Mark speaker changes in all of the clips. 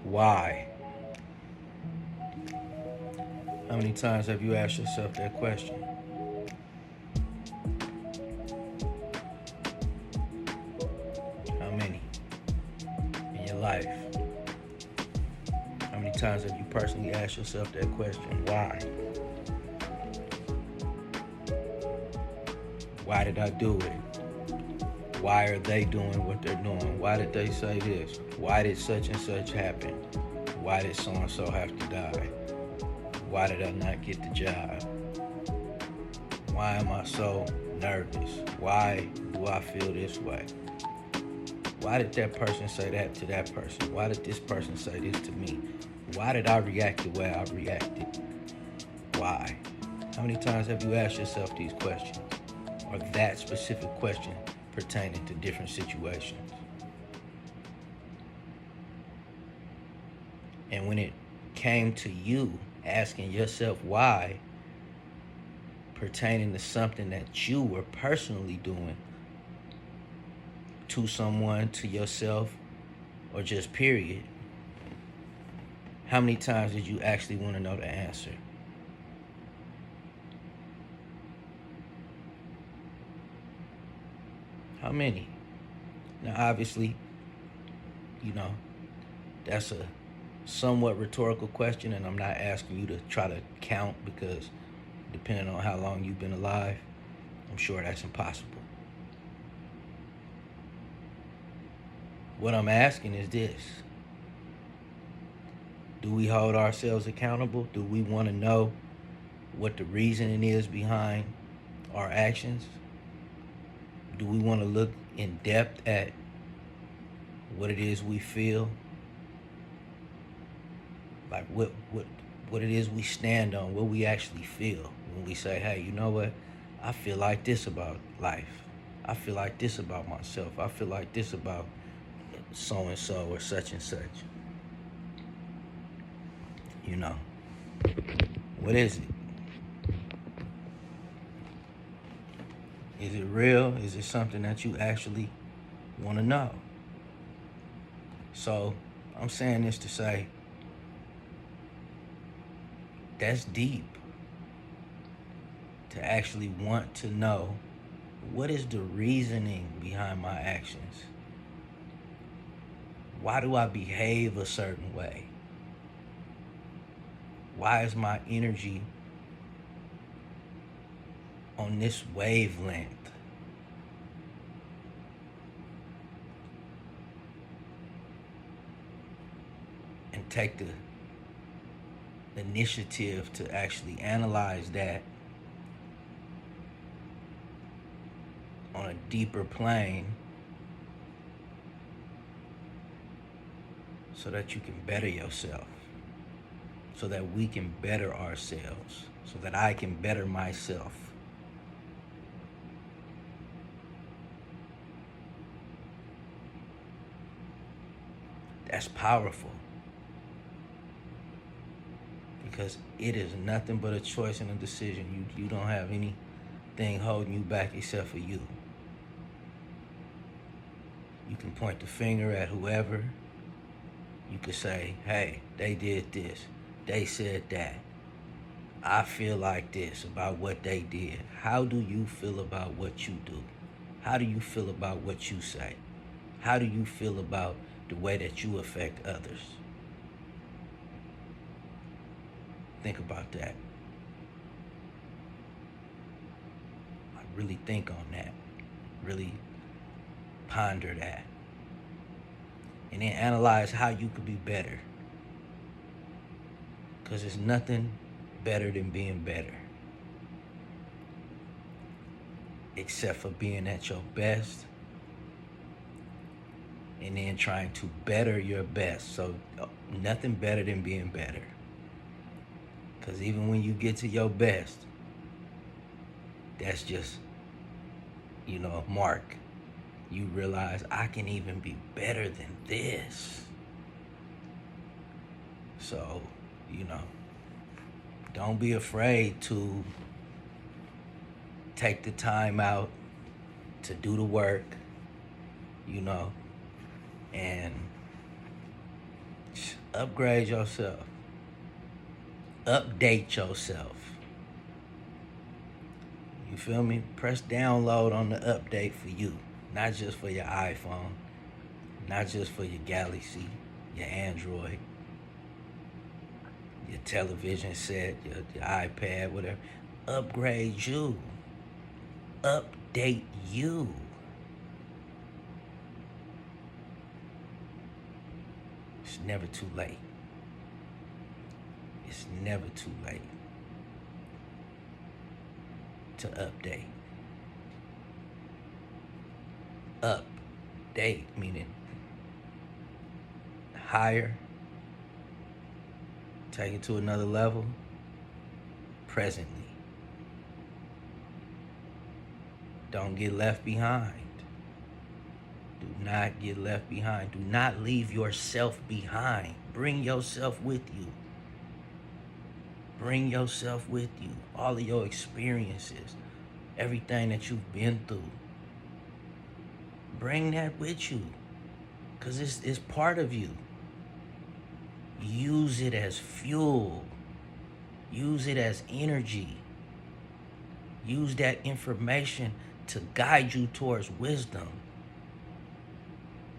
Speaker 1: Why? How many times have you asked yourself that question? How many in your life? How many times have you personally asked yourself that question? Why? Why did I do it? Why are they doing what they're doing? Why did they say this? Why did such and such happen? Why did so and so have to die? Why did I not get the job? Why am I so nervous? Why do I feel this way? Why did that person say that to that person? Why did this person say this to me? Why did I react the way I reacted? Why? How many times have you asked yourself these questions? Or that specific question pertaining to different situations? And when it came to you asking yourself why, pertaining to something that you were personally doing to someone, to yourself, or just period, how many times did you actually want to know the answer? How many? Now, obviously, you know, that's a somewhat rhetorical question, and I'm not asking you to try to count because depending on how long you've been alive, I'm sure that's impossible. What I'm asking is this: do we hold ourselves accountable? Do we want to know what the reasoning is behind our actions? Do we want to look in depth at what it is we feel? Like what it is we stand on, what we actually feel when we say, hey, you know what? I feel like this about life. I feel like this about myself. I feel like this about so and so or such and such. You know, what is it? Is it real? Is it something that you actually want to know? So I'm saying this to say that's deep, to actually want to know what is the reasoning behind my actions. Why do I behave a certain way? Why is my energy on this wavelength? And take the initiative to actually analyze that on a deeper plane so that you can better yourself, so that we can better ourselves, so that I can better myself. That's powerful, because it is nothing but a choice and a decision. You don't have anything holding you back except for you. You can point the finger at whoever. You could say, hey, they did this. They said that. I feel like this about what they did. How do you feel about what you do? How do you feel about what you say? How do you feel about the way that you affect others? Think about that. Like, really think on that. Really ponder that. And then analyze how you could be better. Because there's nothing better than being better. Except for being at your best and then trying to better your best. So nothing better than being better. Because even when you get to your best, that's just, a mark. You realize I can even be better than this. So, don't be afraid to take the time out to do the work, and Upgrade yourself. Update yourself. You feel me? Press download on the update for you. Not just for your iPhone. Not just for your Galaxy, your Android, your television set, your iPad, whatever. Upgrade you. Update you. It's never too late. It's never too late to update. Update meaning higher, take it to another level, presently. Don't get left behind. Do not get left behind. Do not leave yourself behind. Bring yourself with you. Bring yourself with you. All of your experiences, everything that you've been through. Bring that with you, because it's part of you. Use it as fuel. Use it as energy. Use that information to guide you towards wisdom.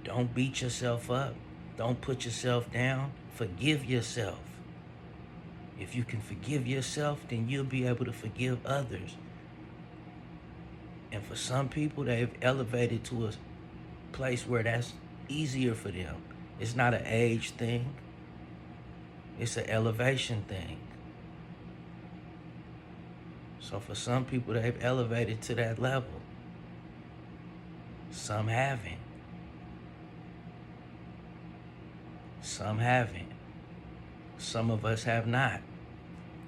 Speaker 1: Don't beat yourself up. Don't put yourself down. Forgive yourself. If you can forgive yourself, then you'll be able to forgive others. And for some people, they've elevated to a place where that's easier for them. It's not an age thing. It's an elevation thing. So for some people, they've elevated to that level. Some haven't. Some haven't. Some of us have not.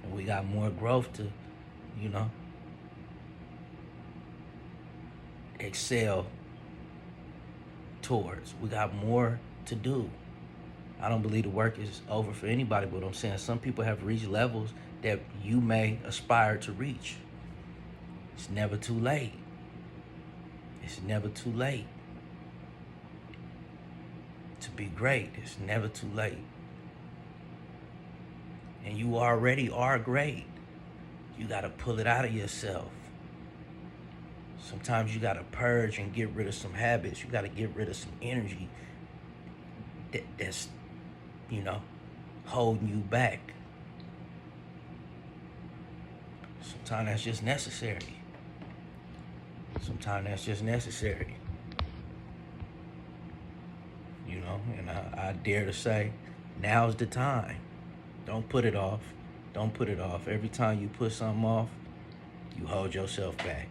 Speaker 1: And we got more growth to, excel towards. We got more to do. I don't believe the work is over for anybody, but I'm saying some people have reached levels that you may aspire to reach. It's never too late. It's never too late to be great. It's never too late. And you already are great. You got to pull it out of yourself. Sometimes you got to purge and get rid of some habits. You got to get rid of some energy that's, holding you back. Sometimes that's just necessary. Sometimes that's just necessary. And I dare to say, now's the time. Don't put it off. Don't put it off. Every time you put something off, you hold yourself back.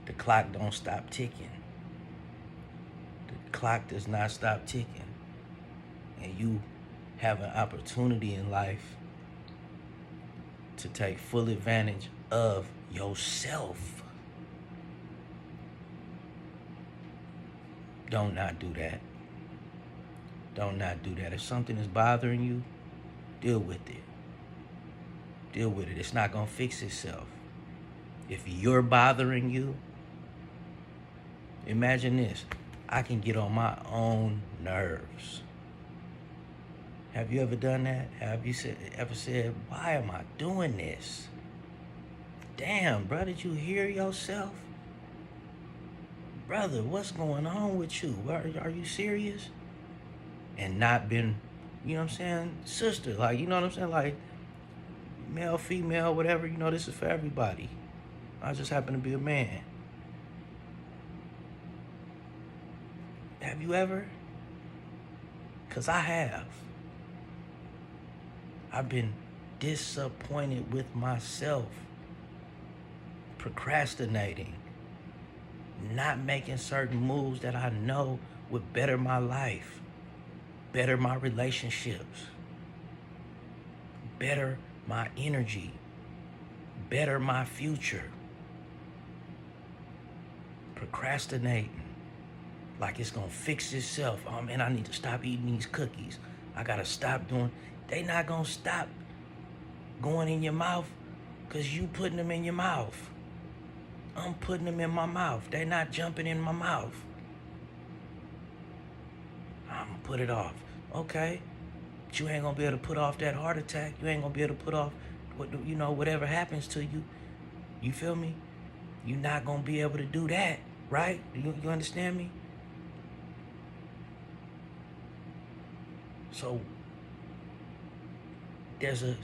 Speaker 1: The clock don't stop ticking. The clock does not stop ticking. And you have an opportunity in life to take full advantage of yourself. Don't not do that. Don't not do that. If something is bothering you, deal with it. Deal with it. It's not going to fix itself. If you're bothering you, imagine this. I can get on my own nerves. Have you ever done that? Have you ever said, why am I doing this? Damn, bro, did you hear yourself? Brother, what's going on with you? Are you serious? And not been, sister, like, male, female, whatever, this is for everybody. I just happen to be a man. Have you ever? Because I have. I've been disappointed with myself, procrastinating, not making certain moves that I know would better my life, better my relationships, better my energy, better my future. Procrastinating like it's gonna fix itself. Oh man, I need to stop eating these cookies. I gotta stop doing. They not gonna stop going in your mouth because you putting them in your mouth. I'm putting them in my mouth. They not jumping in my mouth. I'm gonna put it off. Okay. But you ain't gonna be able to put off that heart attack. You ain't gonna be able to put off whatever happens to you. You feel me? You're not gonna be able to do that, right? You understand me? So there's a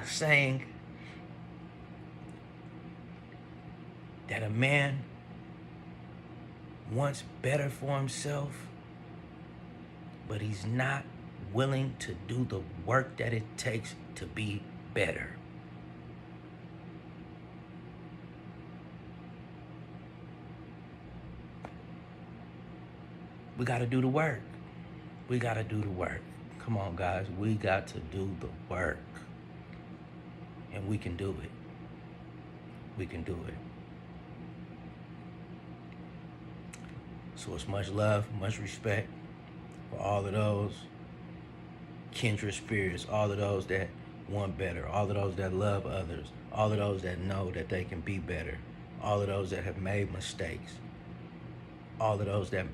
Speaker 1: saying that a man wants better for himself, but he's not willing to do the work that it takes to be better. We got to do the work. We got to do the work. Come on, guys. We got to do the work. And we can do it. We can do it. So it's much love, much respect for all of those kindred spirits, all of those that want better, all of those that love others, all of those that know that they can be better, all of those that have made mistakes, all of those that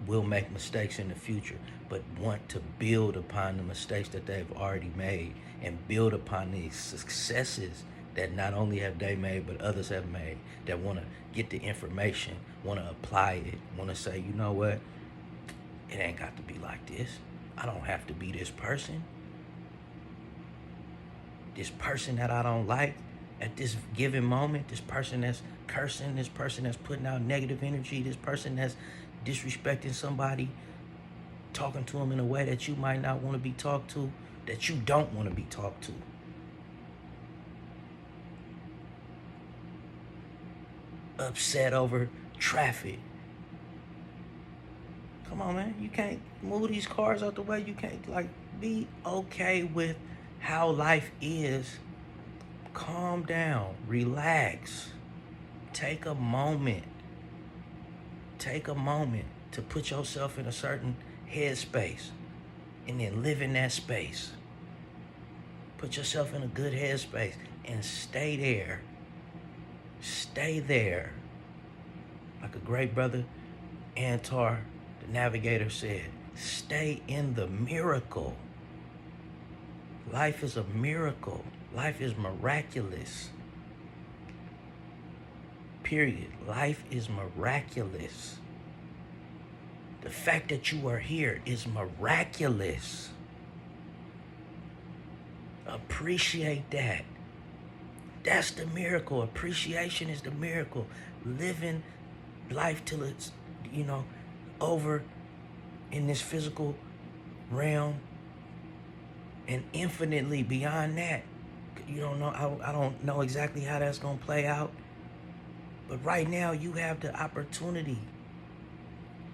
Speaker 1: will make mistakes in the future, but want to build upon the mistakes that they've already made and build upon the successes that not only have they made, but others have made, that want to get the information, want to apply it, want to say, you know what, it ain't got to be like this. I don't have to be this person. This person that I don't like at this given moment, this person that's cursing, this person that's putting out negative energy, this person that's disrespecting somebody, talking to them in a way that you might not want to be talked to, that you don't want to be talked to. Upset over traffic. Come on, man. You can't move these cars out the way. You can't, be okay with how life is. Calm down. Relax. Take a moment. Take a moment to put yourself in a certain headspace and then live in that space. Put yourself in a good headspace and stay there. Stay there. Like a great brother, Antar, the navigator, said, stay in the miracle. Life is a miracle. Life is miraculous. Period. Life is miraculous. The fact that you are here is miraculous. Appreciate that. That's the miracle. Appreciation is the miracle. Living life till it's, over in this physical realm and infinitely beyond that. You don't know, I don't know exactly how that's going to play out. But right now you have the opportunity.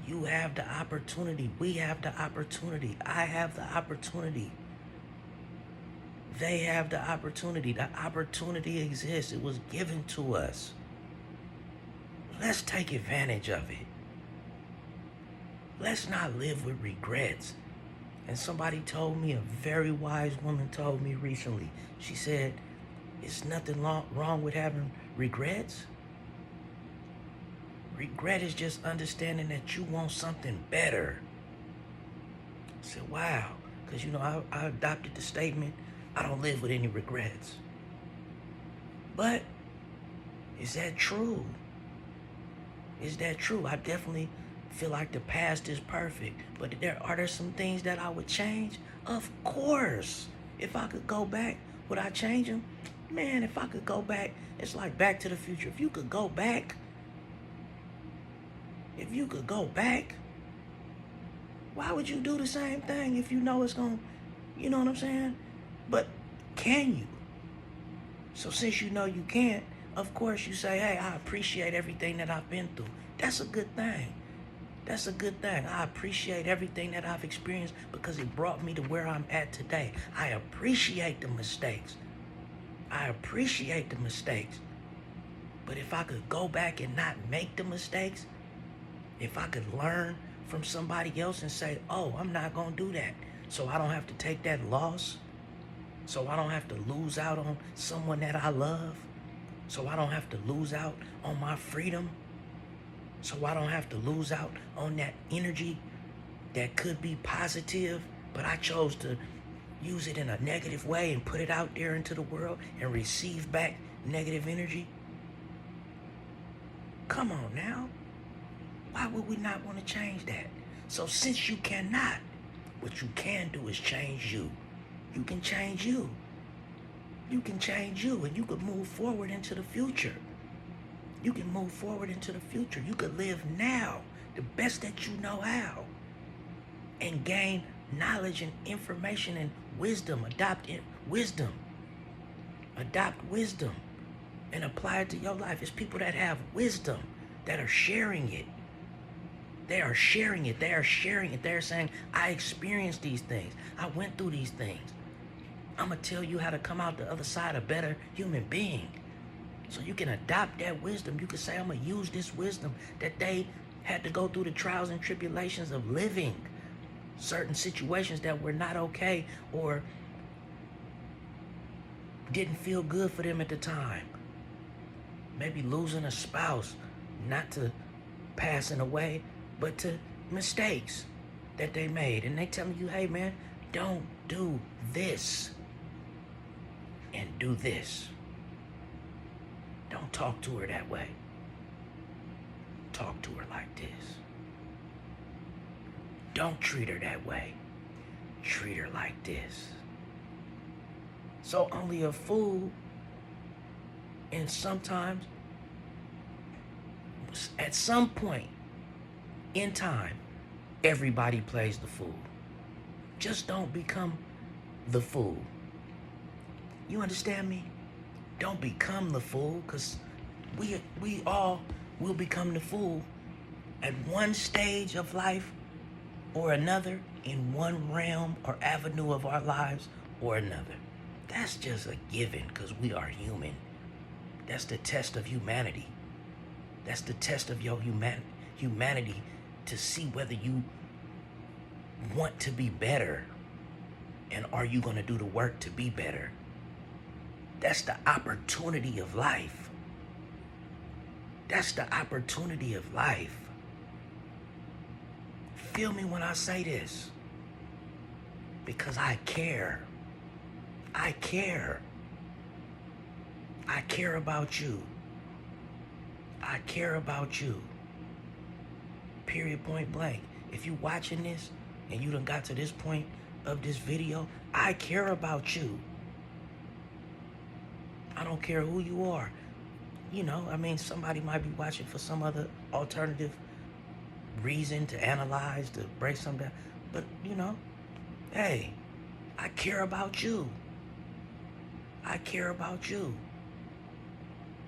Speaker 1: You have the opportunity. We have the opportunity. I have the opportunity. They have the opportunity. The opportunity exists. It was given to us. Let's take advantage of it. Let's not live with regrets. And somebody told me, a very wise woman told me recently, she said, it's nothing wrong with having regrets. Regret is just understanding that you want something better. I said, wow. Because, I adopted the statement, I don't live with any regrets. But is that true? Is that true? I definitely feel like the past is perfect. But are there some things that I would change? Of course. If I could go back, would I change them? Man, if I could go back, it's like Back to the Future. If you could go back, why would you do the same thing if you know it's going to, you know what I'm saying? But can you? So since you know you can't, of course you say, hey, I appreciate everything that I've been through. That's a good thing. That's a good thing. I appreciate everything that I've experienced because it brought me to where I'm at today. I appreciate the mistakes. But if I could go back and not make the mistakes, if I could learn from somebody else and say, oh, I'm not going to do that, so I don't have to take that loss, so I don't have to lose out on someone that I love, so I don't have to lose out on my freedom, so I don't have to lose out on that energy that could be positive, but I chose to use it in a negative way and put it out there into the world and receive back negative energy? Come on now. Why would we not want to change that? So since you cannot, what you can do is change you. You can change you. You can change you, and you can move forward into the future. You can move forward into the future. You can live now the best that you know how and gain knowledge and information and wisdom. Adopt wisdom and apply it to your life. It's people that have wisdom that are sharing it. They are sharing it. They're saying, I experienced these things. I went through these things. I'm going to tell you how to come out the other side a better human being. So you can adopt that wisdom. You can say, I'm going to use this wisdom that they had to go through the trials and tribulations of living certain situations that were not okay or didn't feel good for them at the time. Maybe losing a spouse, not to passing away, but to mistakes that they made. And they telling you, hey man, don't do this and do this. Don't talk to her that way. Talk to her like this. Don't treat her that way. Treat her like this. So only a fool, and sometimes, at some point in time, everybody plays the fool. Just don't become the fool. You understand me? Don't become the fool, because we all will become the fool at one stage of life or another, in one realm or avenue of our lives or another. That's just a given, because we are human. That's the test of humanity. That's the test of your humanity, to see whether you want to be better and are you going to do the work to be better. That's the opportunity of life. That's the opportunity of life. Feel me when I say this, because I care. I care. I care about you. I care about you. Period, point blank. If you watching this and you done got to this point of this video, I care about you. I don't care who you are. You know, I mean, somebody might be watching for some other alternative reason to analyze, to break something down. But, you know, hey, I care about you. I care about you.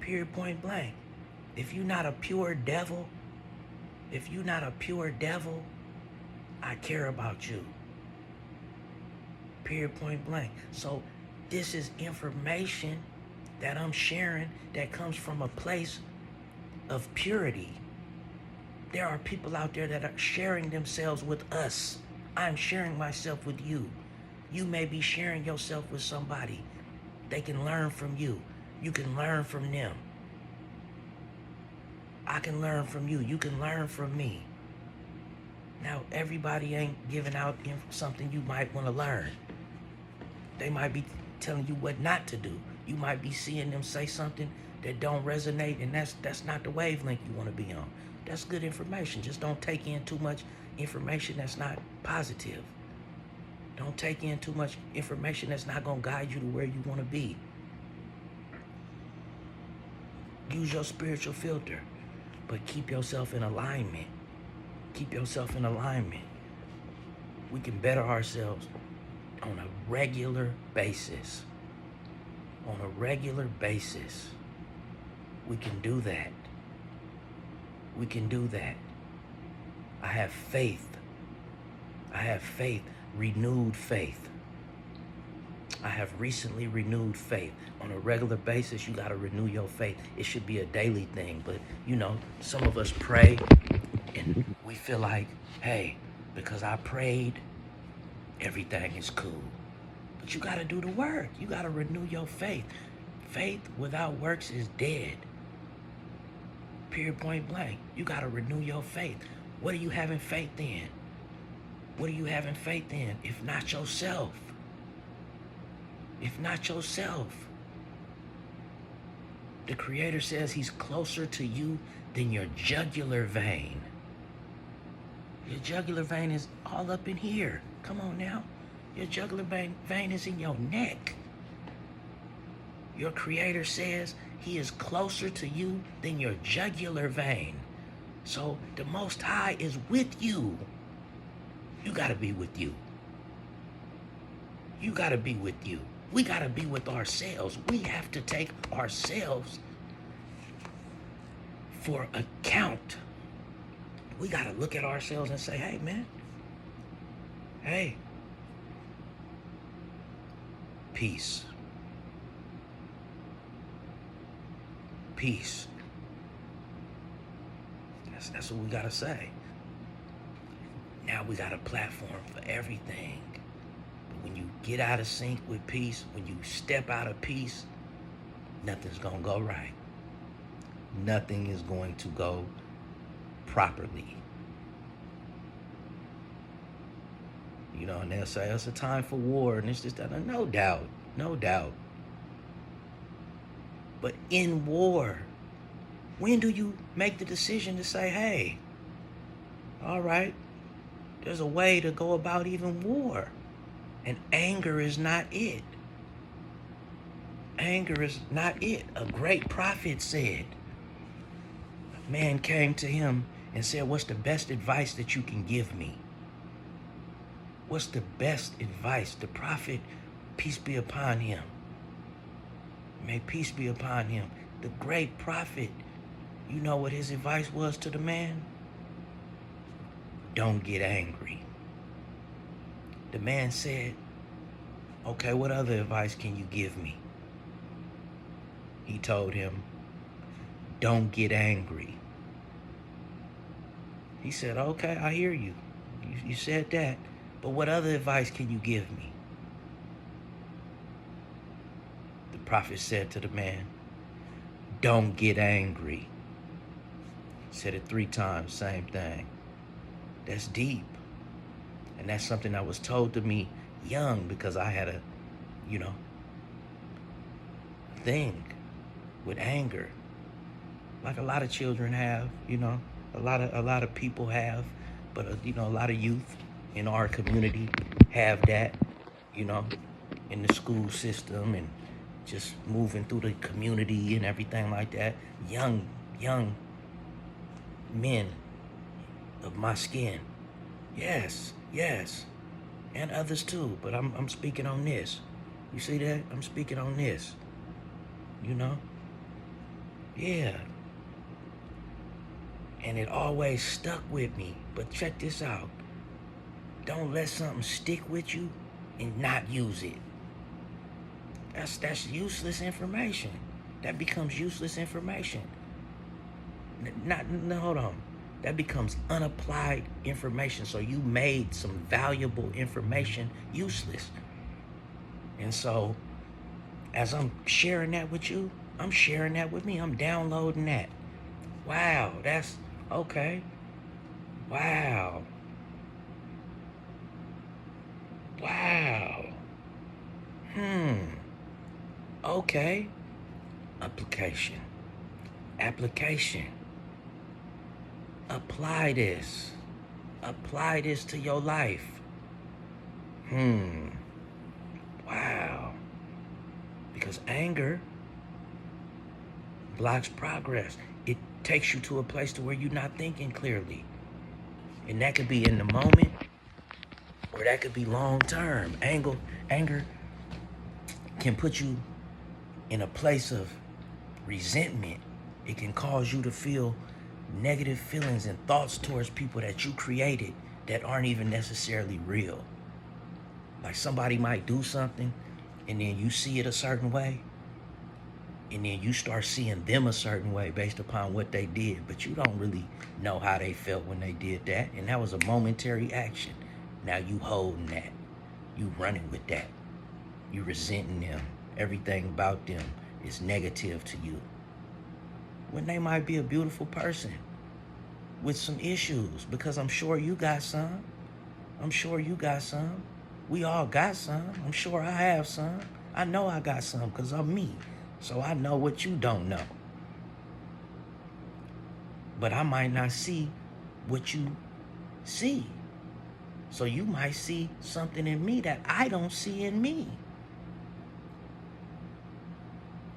Speaker 1: Period, point blank. If you're not a pure devil, I care about you. Period, point blank. So this is information that I'm sharing that comes from a place of purity. There are people out there that are sharing themselves with us. I'm sharing myself with you. You may be sharing yourself with somebody. They can learn from you. You can learn from them. I can learn from you. You can learn from me. Now, everybody ain't giving out something you might want to learn. They might be telling you what not to do. You might be seeing them say something that don't resonate, and that's not the wavelength you want to be on. That's good information. Just don't take in too much information that's not positive. Don't take in too much information that's not going to guide you to where you want to be. Use your spiritual filter, but keep yourself in alignment. Keep yourself in alignment. We can better ourselves on a regular basis. On a regular basis. We can do that. We can do that. I have faith. I have faith. Renewed faith. I have recently renewed faith. On a regular basis, you got to renew your faith. It should be a daily thing. But, you know, some of us pray and we feel like, hey, because I prayed, everything is cool. But you got to do the work. You got to renew your faith. Faith without works is dead. Period, point blank. You got to renew your faith. What are you having faith in? What are you having faith in, if not yourself? if not yourself. The Creator says he's closer to you than your jugular vein. Your jugular vein is all up in here. Come on now. Your jugular vein is in your neck. Your Creator says he is closer to you than your jugular vein. So the Most High is with you. You got to be with you. You got to be with you. We got to be with ourselves. We have to take ourselves for account. We got to look at ourselves and say, hey, man. Hey. Peace. Peace. That's what we got to say. Now we got a platform for everything. But when you get out of sync with peace, when you step out of peace, nothing's going to go right. Nothing is going to go properly. You know, and they'll say, it's a time for war, and it's just that. No doubt, no doubt. But in war, when do you make the decision to say, hey, all right, there's a way to go about even war, and anger is not it. Anger is not it. A great prophet said, a man came to him and said, what's the best advice that you can give me? What's the best advice? The prophet, peace be upon him. May peace be upon him. The great prophet, you know what his advice was to the man? Don't get angry. The man said, okay, what other advice can you give me? He told him, don't get angry. He said, okay, I hear you. You said that, but what other advice can you give me? The prophet said to the man, don't get angry. Said it 3 times, same thing. That's deep. And that's something that was told to me young because I had a, thing with anger. Like a lot of children have, a lot of people have, but a lot of youth in our community have that, in the school system and just moving through the community and everything like that. Young men of my skin. Yes. And others too, but I'm speaking on this. You see that? I'm speaking on this. Yeah. And it always stuck with me. But check this out. Don't let something stick with you and not use it. That's useless information. That becomes useless information. Hold on. That becomes unapplied information. So you made some valuable information useless. And so, as I'm sharing that with you, I'm sharing that with me. I'm downloading that. Wow, that's okay. Wow. Okay. Application. Apply this. Apply this to your life. Wow. Because anger blocks progress. It takes you to a place to where you're not thinking clearly. And that could be in the moment, or that could be long term. Anger can put you in a place of resentment. It can cause you to feel negative feelings and thoughts towards people that you created that aren't even necessarily real. Like somebody might do something and then you see it a certain way, and then you start seeing them a certain way based upon what they did, but you don't really know how they felt when they did that, and that was a momentary action. Now you holding that. You running with that. You resenting them. Everything about them is negative to you. When they might be a beautiful person with some issues, because I'm sure you got some. We all got some. I'm sure I have some. I know I got some because I'm me. So I know what you don't know. But I might not see what you see. So you might see something in me that I don't see in me.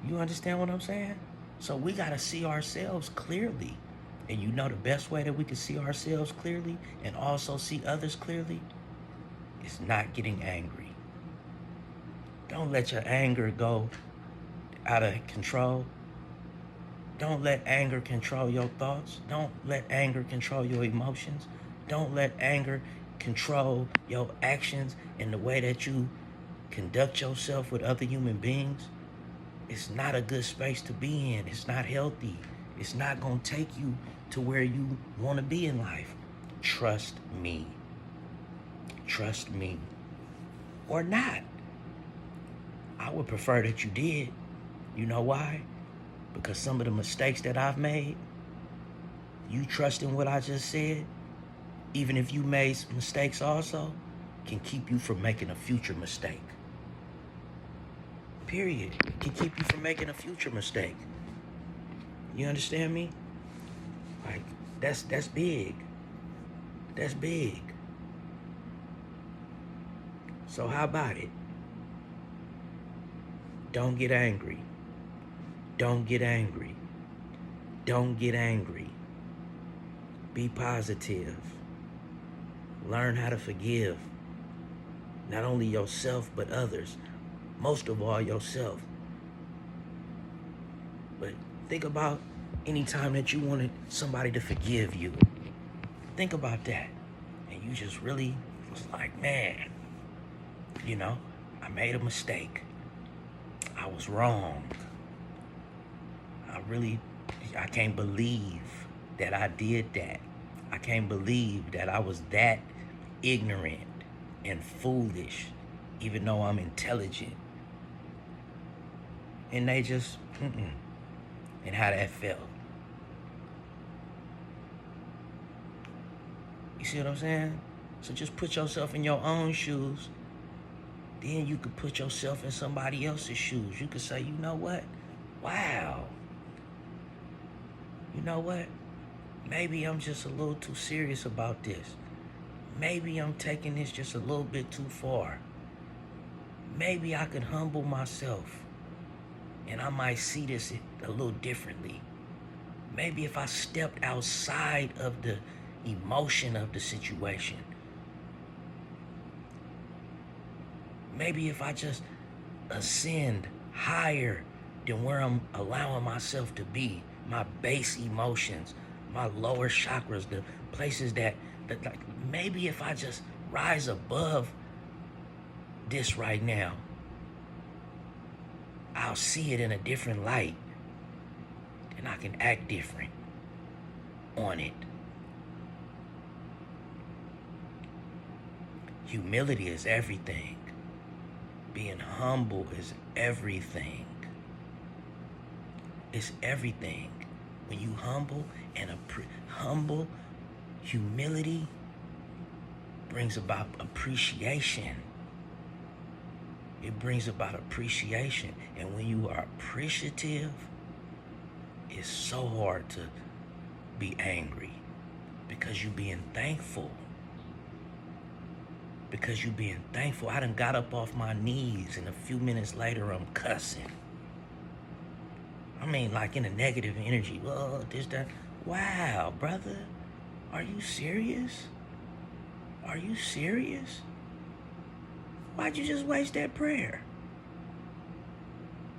Speaker 1: You understand what I'm saying? So we got to see ourselves clearly. And you know the best way that we can see ourselves clearly and also see others clearly is not getting angry. Don't let your anger go out of control. Don't let anger control your thoughts. Don't let anger control your emotions. Don't let anger control your actions and the way that you conduct yourself with other human beings. It's not a good space to be in. It's not healthy. It's not going to take you to where you want to be in life. Trust me. Trust me. Or not. I would prefer that you did. You know why? Because some of the mistakes that I've made, you trusting what I just said, even if you made mistakes also, can keep you from making a future mistake. Period. It can keep you from making a future mistake. You understand me? Like, that's big. That's big. So how about it? Don't get angry. Don't get angry. Don't get angry. Be positive. Learn how to forgive. Not only yourself, but others. Most of all, yourself. But think about any time that you wanted somebody to forgive you. Think about that. And you just really was like, man, I made a mistake. I was wrong. I can't believe that I did that. I can't believe that I was that ignorant and foolish, even though I'm intelligent. And they just, and how that felt. You see what I'm saying? So just put yourself in your own shoes. Then you could put yourself in somebody else's shoes. You could say, you know what? Wow. You know what? Maybe I'm just a little too serious about this. Maybe I'm taking this just a little bit too far. Maybe I could humble myself and I might see this a little differently. Maybe if I stepped outside of the emotion of the situation. Maybe if I just ascend higher than where I'm allowing myself to be, my base emotions, my lower chakras, the places that like, maybe if I just rise above this right now, I'll see it in a different light and I can act different on it. Humility is everything. Being humble is everything. It's everything. When you humble and humble, humility brings about appreciation. It brings about appreciation. And when you are appreciative, it's so hard to be angry because you're being thankful. Because you being thankful. I done got up off my knees and a few minutes later I'm cussing. I mean, like in a negative energy. Well, this, that. Wow, brother. Are you serious? Are you serious? Why'd you just waste that prayer?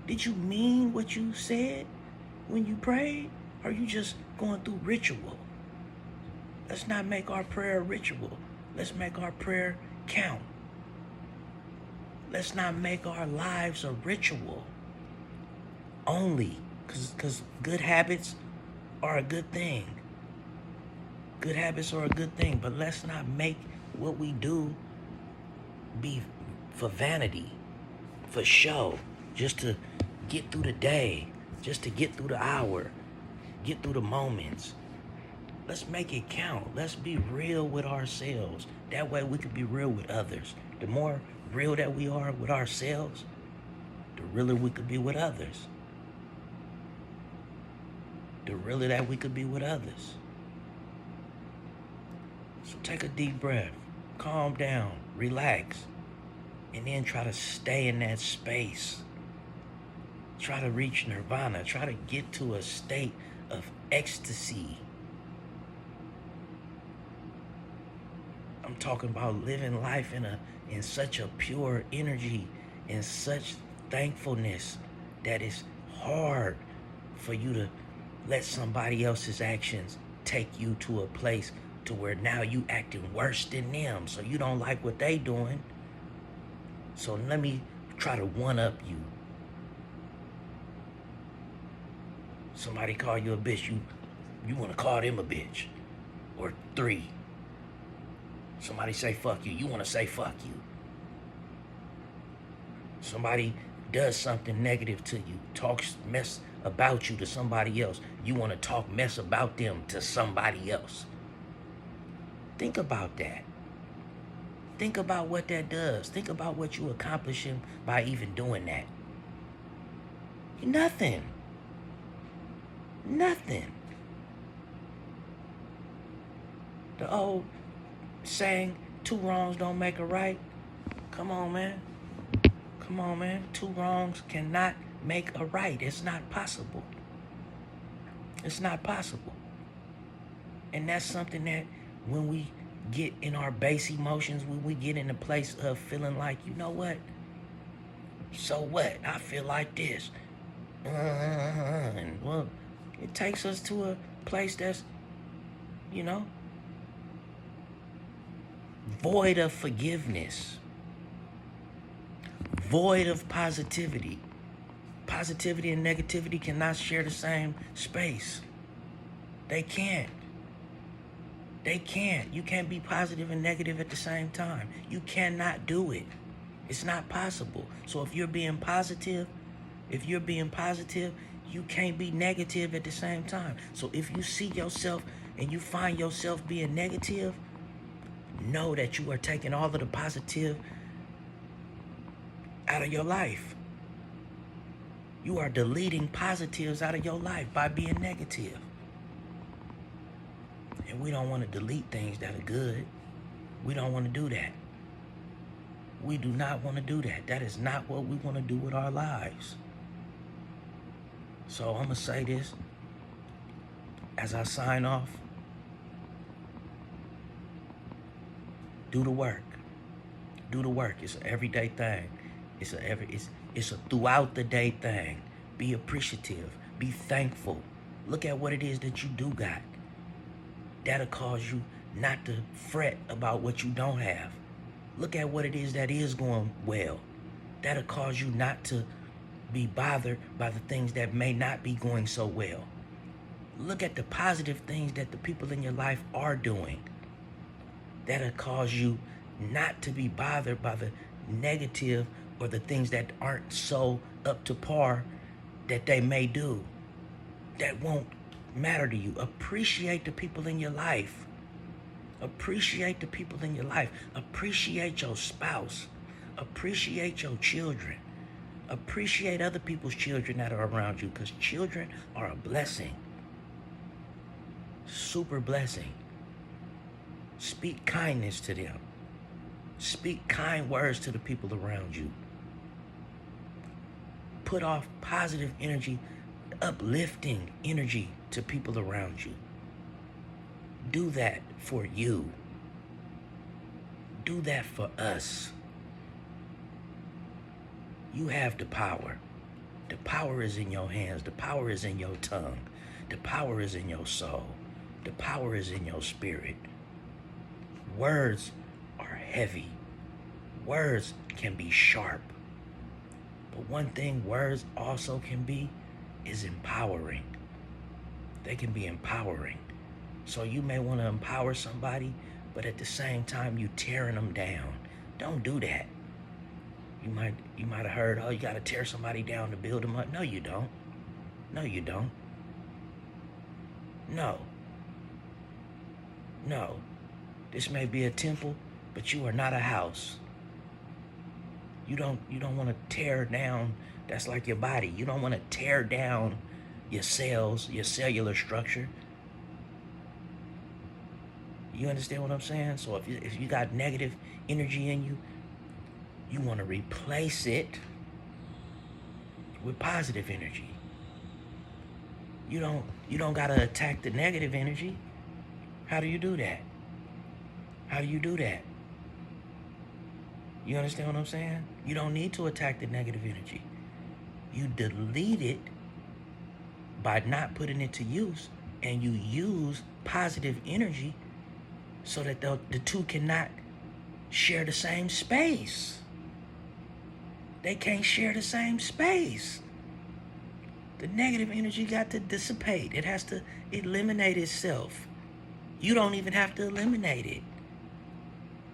Speaker 1: Did you mean what you said when you prayed? Or are you just going through ritual? Let's not make our prayer a ritual. Let's make our prayer count. Let's not make our lives a ritual only, because good habits are a good thing. Good habits are a good thing, but let's not make what we do be for vanity, for show, just to get through the day, just to get through the hour, get through the moments. Let's make it count. Let's be real with ourselves. That way we can be real with others. The more real that we are with ourselves, the realer we could be with others. The realer that we could be with others. So take a deep breath, calm down, relax, and then try to stay in that space. Try to reach nirvana. Try to get to a state of ecstasy. I'm talking about living life in such a pure energy, in such thankfulness that it's hard for you to let somebody else's actions take you to a place to where now you acting worse than them. So you don't like what they doing. So let me try to one up you. Somebody call you a bitch, you want to call them a bitch. Or 3. Somebody say fuck you, you want to say fuck you. Somebody does something negative to you, talks mess about you to somebody else, you want to talk mess about them to somebody else. Think about that. Think about what that does. Think about what you accomplishing by even doing that. Nothing. Nothing. The old saying, 2 wrongs don't make a right. Come on, man. Come on, man. 2 wrongs cannot make a right. It's not possible. It's not possible. And that's something that when we get in our base emotions, when we get in a place of feeling like, you know what? So what? I feel like this. And well, it takes us to a place that's, void of forgiveness, void of positivity. Positivity and negativity cannot share the same space. They can't. They can't. You can't be positive and negative at the same time. You cannot do it. It's not possible. So if you're being positive, you can't be negative at the same time. So if you see yourself and you find yourself being negative, know that you are taking all of the positive out of your life. You are deleting positives out of your life by being negative. And we don't want to delete things that are good. We don't want to do that. We do not want to do that. That is not what we want to do with our lives. So I'm going to say this as I sign off. Do the work. Do the work. It's an everyday thing. It's a throughout the day thing. Be appreciative. Be thankful. Look at what it is that you do got. That'll cause you not to fret about what you don't have. Look at what it is that is going well. That'll cause you not to be bothered by the things that may not be going so well. Look at the positive things that the people in your life are doing. That'll cause you not to be bothered by the negative or the things that aren't so up to par that they may do. That won't matter to you. Appreciate the people in your life. Appreciate the people in your life. Appreciate your spouse. Appreciate your children. Appreciate other people's children that are around you, because children are a blessing. Super blessing. Speak kindness to them. Speak kind words to the people around you. Put off positive energy, uplifting energy to people around you. Do that for you. Do that for us. You have the power. The power is in your hands. The power is in your tongue. The power is in your soul. The power is in your spirit. Words are heavy. Words can be sharp. But one thing words also can be is empowering. They can be empowering. So you may want to empower somebody, but at the same time you tearing them down. Don't do that. You might have heard, oh, you got to tear somebody down to build them up. No, you don't. No, you don't. No. No. This may be a temple, but you are not a house. You don't want to tear down. That's like your body. You don't want to tear down your cells, your cellular structure. You understand what I'm saying? So if you got negative energy in you, you want to replace it with positive energy. You don't gotta attack the negative energy. How do you do that? How do you do that? You understand what I'm saying? You don't need to attack the negative energy. You delete it by not putting it to use, and you use positive energy so that the two cannot share the same space. They can't share the same space. The negative energy got to dissipate. It has to eliminate itself. You don't even have to eliminate it.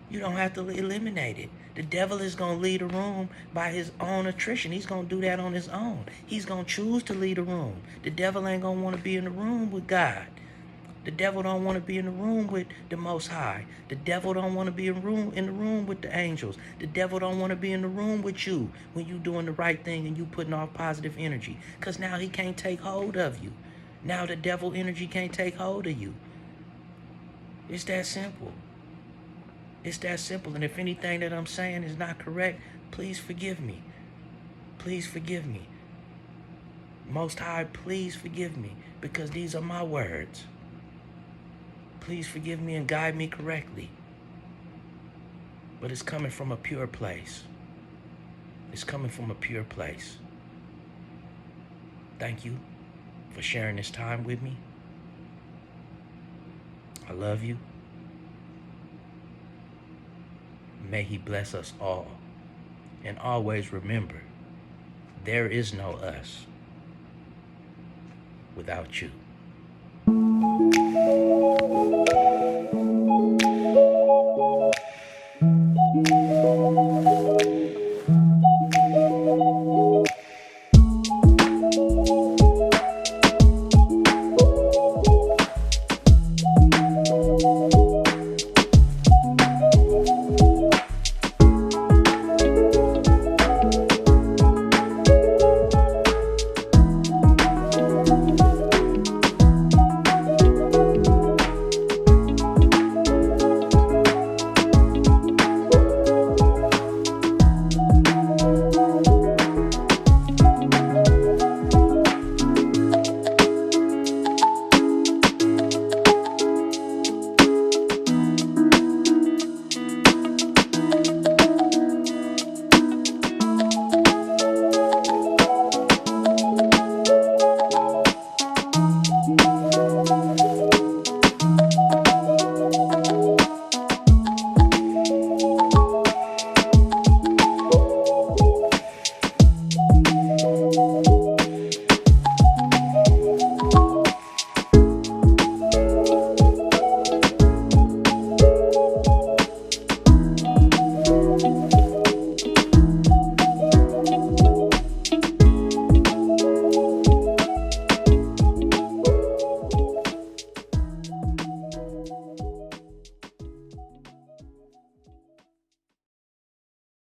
Speaker 1: You don't have to eliminate it. The devil is going to leave the room by his own attrition. He's going to do that on his own. He's going to choose to leave the room. The devil ain't going to want to be in the room with God. The devil don't want to be in the room with the Most High. The devil don't want to be in the room with the angels. The devil don't want to be in the room with you when you doing the right thing and you putting off positive energy. Because now he can't take hold of you. Now the devil energy can't take hold of you. It's that simple. It's that simple. And if anything that I'm saying is not correct, please forgive me. Please forgive me. Most High, please forgive me, because these are my words. Please forgive me and guide me correctly. But it's coming from a pure place. It's coming from a pure place. Thank you for sharing this time with me. I love you. May He bless us all. And always remember, there is no us without you.